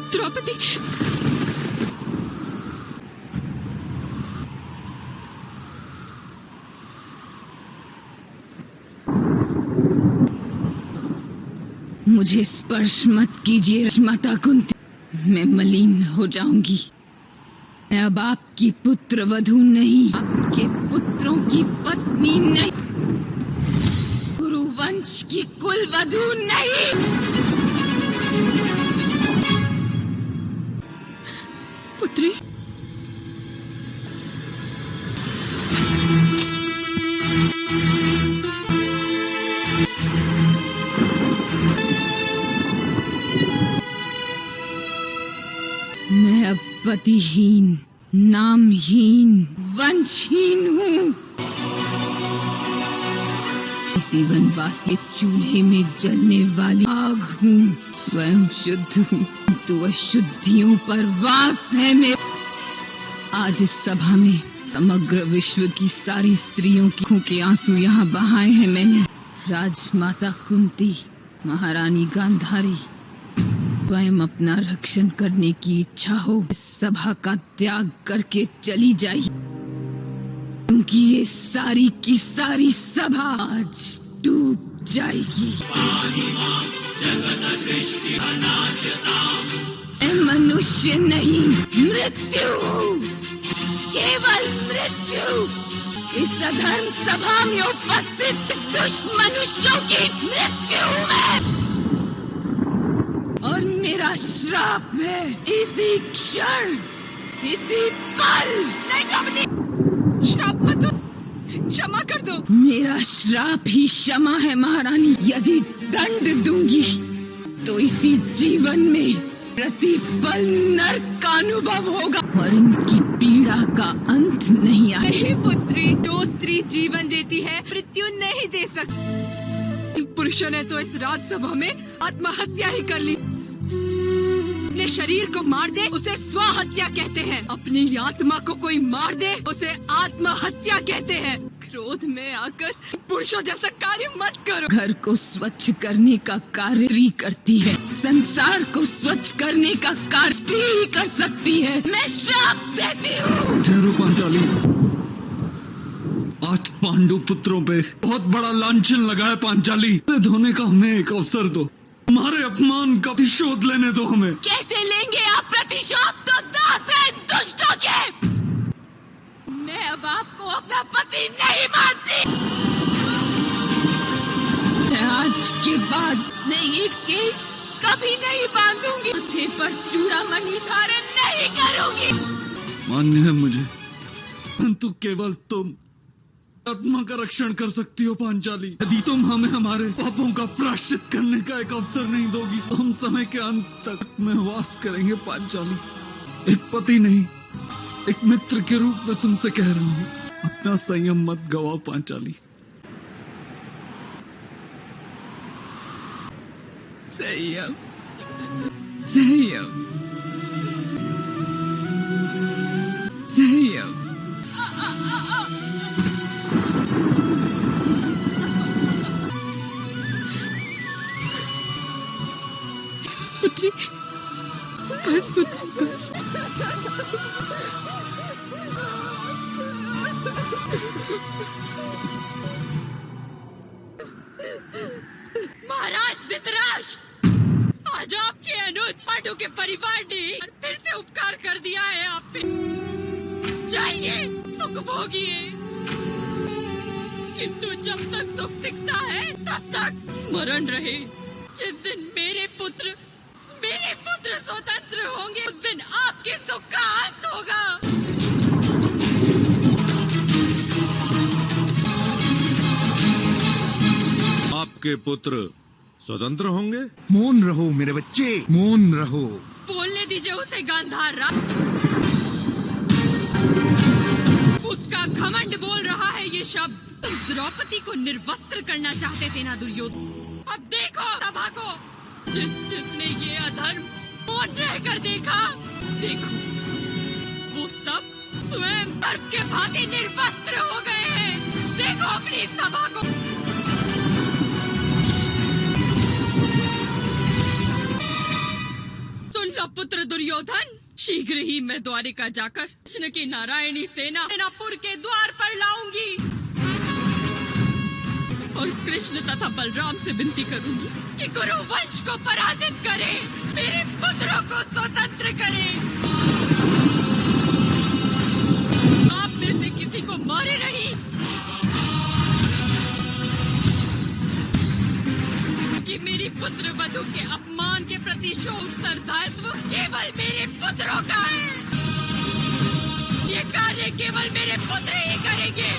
द्रौपदी, मुझे स्पर्श मत कीजिए माता कुंती, मैं मलिन हो जाऊंगी। मैं अब आपकी पुत्र वधू नहीं, आपके पुत्रों की पत्नी नहीं, गुरुवंश की कुल वधू नहीं। पुत्री, मैं अब पतिहीन, नामहीन, वंशहीन हूँ। इसी वनवासी चूल्हे में जलने वाली आग हूँ। स्वयं शुद्ध हूँ तो अशुद्धियों पर वास है मेरा। आज इस सभा में समग्र विश्व की सारी स्त्रियों की आंखों के आंसू यहाँ बहाए हैं मैंने। राजमाता कुंती, महारानी गांधारी, स्वयं अपना रक्षण करने की इच्छा हो, इस सभा का त्याग करके चली जाइए, क्योंकि ये सारी की सारी सभा आज डूब जाएगी। मैं मनुष्य नहीं, मृत्यु हूँ, केवल मृत्यु। इस अधर्म सभा में उपस्थित दुष्ट मनुष्यों की मृत्यु हूँ मैं। और मेरा श्राप है इसी क्षण, इसी पल। नहीं द्रौपदी, श्राप मत दो, क्षमा कर दो। मेरा श्राप ही क्षमा है महारानी। यदि दंड दूंगी तो इसी जीवन में प्रतिपल नरक का अनुभव होगा और इनकी पीड़ा का अंत नहीं आए। पुत्री, जो स्त्री जीवन देती है मृत्यु नहीं दे सकती। पुरुषों ने तो इस राजसभा में आत्महत्या ही कर ली। अपने शरीर को मार दे उसे स्वहत्या कहते हैं, अपनी आत्मा को कोई मार दे उसे आत्महत्या कहते हैं। क्रोध में आकर पुरुषों जैसा कार्य मत करो। घर को स्वच्छ करने का कार्य स्त्री करती है, संसार को स्वच्छ करने का कार्य स्त्री ही कर सकती है। मैं श्राप देती हूँ। ठहरो पांचाली, आज पांडु पुत्रों पे बहुत बड़ा लांछन लगा है। पांचाली, धोने का हमें एक अवसर दो, हमारे अपमान का प्रतिशोध लेने दो हमें। कैसे लेंगे आप प्रतिशोध? तो दास है दुष्टों के। मैं अब आपको अपना पति नहीं मानती। मैं आज के बाद नहीं केश कभी नहीं बांधूंगी, माथे पर चूड़ामणि धारण नहीं करूंगी। मान्य है मुझे, परंतु केवल तुम आत्मा का रक्षण कर सकती हो पांचाली। यदि तुम हमें हमारे पापों का प्रायश्चित करने का एक अवसर नहीं दोगी तो हम समय के अंत तक में वास करेंगे पांचाली। एक पति नहीं, एक मित्र के रूप में तुमसे कह रहा हूँ, अपना संयम मत गवाओ पांचाली। संयम, संयम, संयम। पुत्री, बस पुत्री, बस। महाराज धृतराष्ट्र, आज आपके अनुज पांडु के परिवार ने फिर से उपकार कर दिया है आप पे। जाइए, सुख भोगिए, किंतु जब तक सुख दिखता है तब तक स्मरण रहे, जिस दिन मेरे पुत्र स्वतंत्र होंगे उस दिन आपके सुख का अंत होगा। आपके पुत्र स्वतंत्र होंगे? मौन रहो मेरे बच्चे, मौन रहो। बोलने दीजिए उसे गांधार। उसका घमंड बोल रहा है ये शब्द। तुम द्रौपदी को निर्वस्त्र करना चाहते थे ना दुर्योधन? अब देखो सभा को, जिसने ये अधर्म मौन रहकर देखा, देखो वो सब स्वयं सर्प के भांति निर्वस्त्र हो गए हैं। देखो अपनी सभा को। सुन लो पुत्र दुर्योधन, शीघ्र ही मैं द्वारिका जाकर कृष्ण की नारायणी सेना सेनापुर के द्वार पर लाऊंगी और कृष्ण तथा बलराम से विनती करूंगी कि कुरु वंश को पराजित करे, मेरे पुत्रों को स्वतंत्र करे। आप में से किसी को मारे नहीं, कि मेरी पुत्र वधू के अपमान के प्रतिशोध उत्तरदायित्व केवल मेरे पुत्रों का है। ये कार्य केवल मेरे पुत्र ही करेंगे।